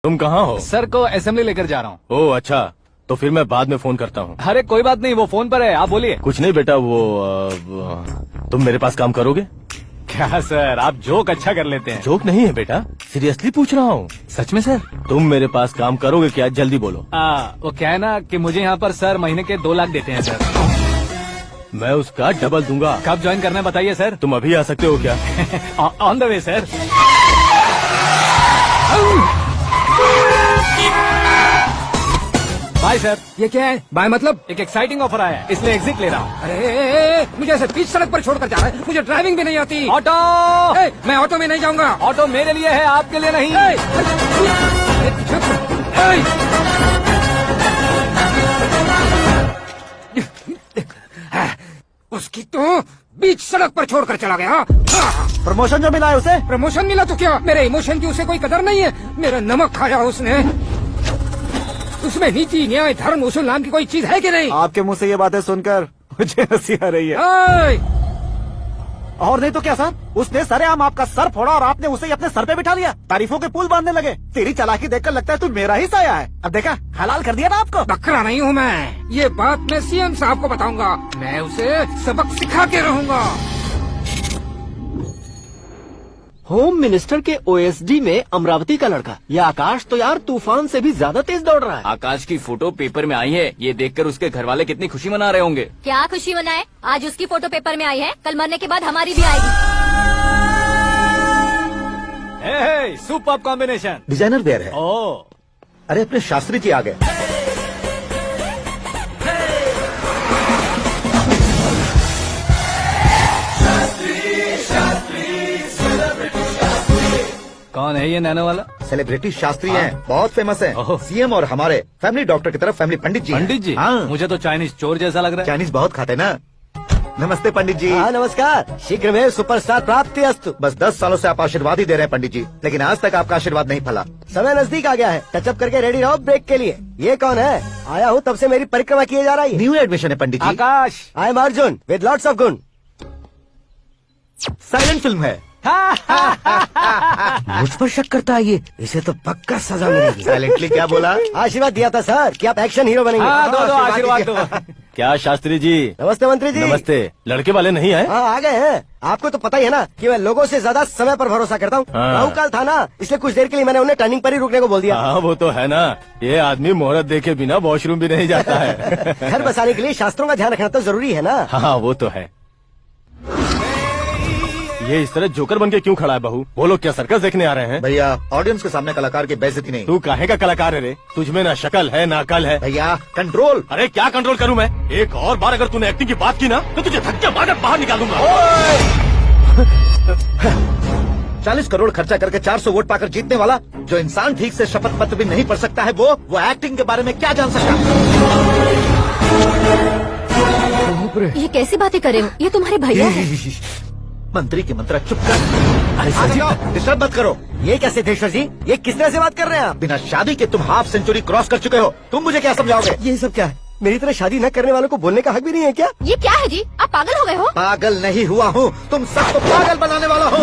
तुम कहाँ हो? सर को असेंबली लेकर जा रहा हूँ। ओह अच्छा, तो फिर मैं बाद में फोन करता हूँ। अरे कोई बात नहीं, वो फोन पर है, आप बोलिए। कुछ नहीं बेटा, तुम मेरे पास काम करोगे? क्या सर, आप जोक अच्छा कर लेते हैं। जोक नहीं है बेटा, सीरियसली पूछ रहा हूँ। सच में सर? तुम मेरे पास काम करोगे क्या? जल्दी बोलो। वो क्या है ना कि मुझे यहाँ पर सर महीने के 2 लाख देते हैं सर। मैं उसका डबल दूंगा। कब ज्वाइन करना है बताइए सर। तुम अभी आ सकते हो क्या? On the way sir. Bye sir. ये क्या है? बाय मतलब? एक एक्साइटिंग ऑफर आया है, इसलिए एग्जिट ले रहा हूँ। अरे मुझे ऐसे बीच सड़क पर छोड़कर जा रहा है, मुझे ड्राइविंग भी नहीं आती। ऑटो। मैं ऑटो में नहीं जाऊंगा। ऑटो मेरे लिए है, आपके लिए नहीं। उसकी तो बीच सड़क पर छोड़कर चला गया। प्रमोशन जो मिला है उसे? प्रमोशन मिला तो क्या, मेरे इमोशन की उसे कोई कदर नहीं है। मेरा नमक खाया उसने। उसमें नीति न्याय धर्म उसूल नाम की कोई चीज है कि नहीं? आपके मुंह से ये बातें सुनकर मुझे हंसी आ रही है। और नहीं तो क्या सर, उसने सरेआम आपका सर फोड़ा और आपने उसे ही अपने सर पे बिठा लिया। तारीफों के पुल बांधने लगे। तेरी चालाकी देखकर लगता है तू मेरा ही साया है। अब देखा, हलाल कर दिया ना आपको। बकरा नहीं हूँ मैं, ये बात मैं सीएम साहब को बताऊंगा। मैं उसे सबक सिखा के रहूंगा। होम मिनिस्टर के ओएसडी में अमरावती का लड़का, ये आकाश तो यार तूफान से भी ज्यादा तेज दौड़ रहा है। आकाश की फोटो पेपर में आई है, ये देखकर उसके घर वाले कितनी खुशी मना रहे होंगे। क्या खुशी मनाए, आज उसकी फोटो पेपर में आई है, कल मरने के बाद हमारी भी आएगी। Super combination. डिजाइनर वेयर है। ओह, अरे अपने शास्त्री जी आ गए। कौन है ये नैनो वाला? सेलिब्रिटी शास्त्री हैं, बहुत फेमस हैं। ओह। सीएम और हमारे फैमिली डॉक्टर की तरफ फैमिली पंडित जी हैं। पंडित जी? हाँ। मुझे तो चाइनीज चोर जैसा लग रहा है। चाइनीज बहुत खाते ना। नमस्ते पंडित जी। हाँ नमस्कार, शीघ्र में सुपरस्टार प्राप्ति अस्तु। बस 10 सालों से आप आशीर्वाद ही दे रहे हैं पंडित जी, लेकिन आज तक आपका आशीर्वाद नहीं फला। समय नजदीक आ गया है, टचअप करके रेडी रहो ब्रेक के लिए। ये कौन है? आया हूँ तब से मेरी परिक्रमा किए जा रही है। न्यू एडमिशन है Pandit ji. Akash. I am Arjun with lots of गुण। साइलेंट फिल्म है। मुझ पर शक करता है ये, इसे तो पक्का सजा मिलेगी। साइलेंटली क्या बोला? आशीर्वाद दिया था सर कि आप एक्शन हीरो बनेंगे। हाँ, दो आशीर्वाद दो। क्या शास्त्री जी? नमस्ते मंत्री जी। नमस्ते। लड़के वाले नहीं आए? हाँ आ गए हैं। आपको तो पता ही है ना कि मैं लोगों से ज्यादा समय पर भरोसा करता हूँ। हाँ। राहु काल था ना, इसलिए कुछ देर के लिए मैंने उन्हें टर्निंग पर ही रुकने को बोल दिया। हाँ वो तो है ना, ये आदमी मुहूर्त देखे बिना वॉशरूम भी नहीं जाता है। घर बसाने के लिए शास्त्रों का ध्यान रखना तो जरूरी है ना। हाँ वो तो है। ये इस तरह जोकर बन के क्यों खड़ा है बहू? वो लोग क्या सर्कस देखने आ रहे हैं? भैया ऑडियंस के सामने कलाकार की बेइज्जती नहीं। तू काहे का कलाकार है रे? तुझमें ना शक्ल है ना अकल है। भैया कंट्रोल। अरे क्या कंट्रोल करूं मैं? एक और बार अगर तूने एक्टिंग की बात की ना तो तुझे धक्के मारकर बाहर निकालूंगा। 40 करोड़ खर्चा करके 400 वोट पाकर जीतने वाला जो इंसान ठीक से शपथ पत्र भी नहीं पढ़ सकता है, वो एक्टिंग के बारे में क्या जान सकता है? ये कैसी बातें कर रहे हो, ये तुम्हारे भैया है। मंत्री की मंत्रा चुप कर। अरे सर जी डिस्टर्ब मत करो। ये क्या सिद्धेश्वर जी, ये किस तरह से बात कर रहे हैं आप? बिना शादी के तुम हाफ सेंचुरी क्रॉस कर चुके हो, तुम मुझे क्या समझाओगे? ये सब क्या है? मेरी तरह शादी न करने वालों को बोलने का हक भी नहीं है क्या? ये क्या है जी, आप पागल हो गए हो? पागल नहीं हुआ हूँ, तुम सबको पागल बनाने वाला हो।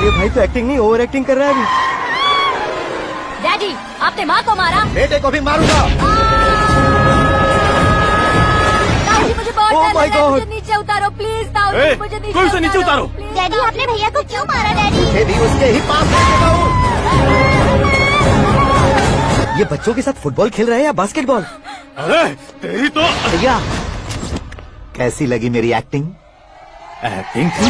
ये भाई तो एक्टिंग नहीं ओवर एक्टिंग कर रहा है अभी। डैडी, आपने माँ को मारा। बेटे को भी मारूंगा। ताऊ जी मुझे बहुत Oh डर my लग रहा है, God! मुझे नीचे उतारो प्लीज। ताऊ ए, जी मुझे कोई उसे नीचे उतारो। डैडी आपने भैया को क्यों मारा डैडी? ये भी उसके ही पास रखेगा हूँ। ये बच्चों के साथ फुटबॉल खेल रहे हैं या बास्केटबॉल? अरे तेरी तो भैया कैसी लगी मेरी एक्टिंग? एक्टिंग थी।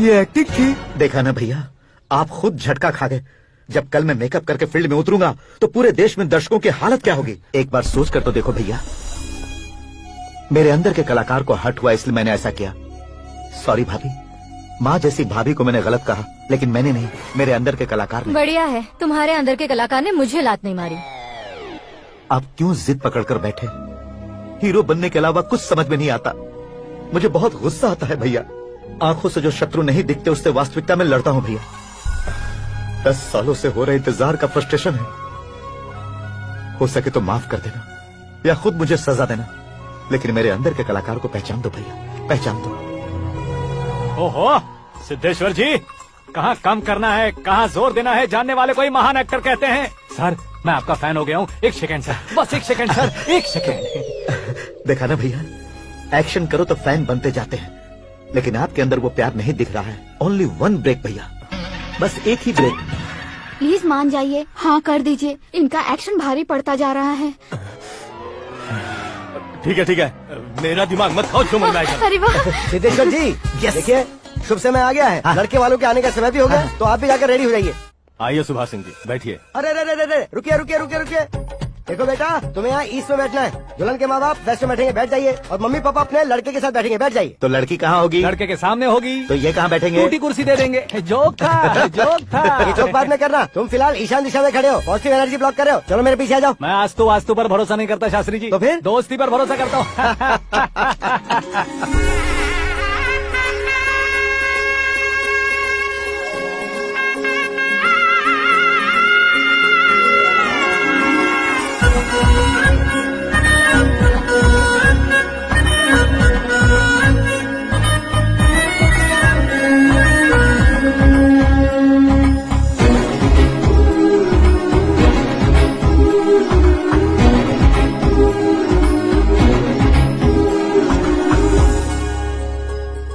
ये एक्टिंग थी। देखा ना भैया, आप खुद झटका खा गए। जब कल मैं मेकअप करके फील्ड में उतरूंगा तो पूरे देश में दर्शकों की हालत क्या होगी? एक बार सोच कर तो देखो भैया। मेरे अंदर के कलाकार को हर्ट हुआ इसलिए मैंने ऐसा किया। सॉरी भाभी। माँ जैसी भाभी को मैंने गलत कहा, लेकिन मैंने नहीं, मेरे अंदर के कलाकार ने। बढ़िया है, तुम्हारे अंदर के कलाकार ने मुझे लात नहीं मारी। आप क्यों जिद पकड़कर बैठे? हीरो बनने के अलावा कुछ समझ में नहीं आता। मुझे बहुत गुस्सा आता है भैया। आंखों से जो शत्रु नहीं दिखते उससे वास्तविकता में लड़ता हूँ भैया। 10 सालों से हो रहे इंतजार का फ्रस्ट्रेशन है। हो सके तो माफ कर देना या खुद मुझे सजा देना, लेकिन मेरे अंदर के कलाकार को पहचान दो भैया। पहचान दो। ओहो सिद्धेश्वर जी, कहाँ कम करना है कहाँ जोर देना है जानने वाले कोई महान एक्टर कहते हैं। सर मैं आपका फैन हो गया हूँ। एक सेकंड सर, बस एक सेकंड सर, एक सेकंड। देखा ना भैया, एक्शन करो तो फैन बनते जाते हैं, लेकिन आपके अंदर वो प्यार नहीं दिख रहा है। ओनली वन ब्रेक भैया, बस एक ही ब्रेक। प्लीज मान जाइए, हाँ कर दीजिए, इनका एक्शन भारी पड़ता जा रहा है। ठीक है, मेरा दिमाग मत खाओ, जो मन में आएगा। अरे वाह, सिद्धेश्वर जी देखिए, शुभ समय आ गया है। लड़के वालों के आने का समय भी हो गया, तो आप भी जाकर रेडी हो जाइए। आइए सुभाष सिंह जी, बैठिए। अरे रुकिए। देखो बेटा, तुम्हें यहाँ ईस्ट में बैठना है, दुल्हन के माँ बाप वेस्ट में बैठेंगे, बैठ जाइए। और मम्मी पापा अपने लड़के के साथ बैठेंगे, बैठ जाइए। तो लड़की कहाँ होगी? लड़के के सामने होगी। तो ये कहाँ बैठेंगे? टूटी कुर्सी दे देंगे। जोक था, जोक था। ये जोक बाद में करना, तुम फिलहाल ईशान दिशा में खड़े हो, पॉजिटिव एनर्जी ब्लॉक कर रहे हो। चलो मेरे पीछे आ जाओ। मैं वास्तु पर भरोसा नहीं करता शास्त्री जी। तो फिर? दोस्ती पर भरोसा करता हूँ।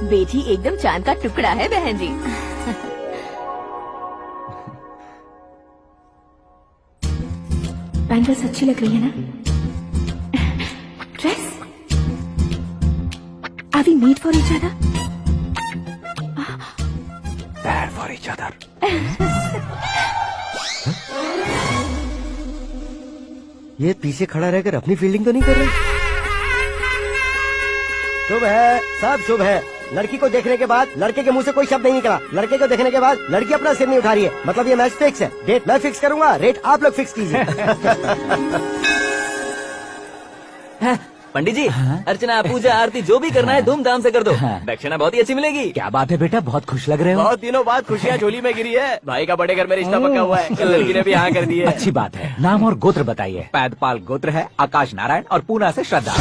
बेटी एकदम चांद का टुकड़ा है बहन जी। बैंगल्स अच्छी लग रही है ना? Dress? Are we made for each other? Bad for each other. ये पीछे खड़ा रहकर अपनी फील्डिंग तो नहीं कर रहा? शुभ है, सब शुभ है। लड़की को देखने के बाद लड़के के मुंह से कोई शब्द नहीं निकला। लड़के को देखने के बाद लड़की अपना सिर नहीं उठा रही है, मतलब ये मैच फिक्स है। डेट मैं फिक्स करूंगा, रेट आप लोग फिक्स कीजिए। पंडित जी, अर्चना पूजा आरती जो भी करना है धूमधाम से कर दो। दक्षिणा बहुत ही अच्छी मिलेगी। क्या बात है बेटा, बहुत खुश लग रहे हो। बहुत दिनों बाद खुशियाँ झोली में गिरी है। भाई का बड़े घर में रिश्ता पक्का हुआ है, कल लड़की ने भी हाँ कर दी है। अच्छी बात है। नाम और गोत्र बताइए। पैदपाल गोत्र है, आकाश नारायण और पूना से श्रद्धा।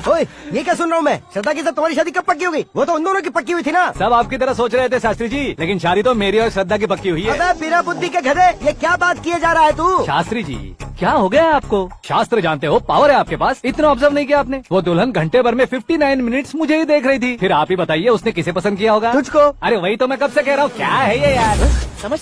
ओए, ये क्या सुन रहा हूँ मैं? श्रद्धा के साथ तुम्हारी शादी कब पक्की हो गई? वो तो उन दोनों की पक्की हुई थी ना। सब आपकी तरह सोच रहे थे शास्त्री जी, लेकिन शादी तो मेरी और श्रद्धा की पक्की हुई है। अबे बिना बुद्धि के गधे, ये क्या बात किए जा रहा है तू? शास्त्री जी क्या हो गया आपको? शास्त्र जानते हो, पावर है आपके पास। इतना ऑब्जर्व नहीं किया आपने? वो दुल्हन घंटे भर में 59 मिनट्स मुझे ही देख रही थी। फिर आप ही बताइए उसने किसे पसंद किया होगा? तुझको। अरे वही तो मैं कब से कह रहा हूँ, क्या है ये यार? समझ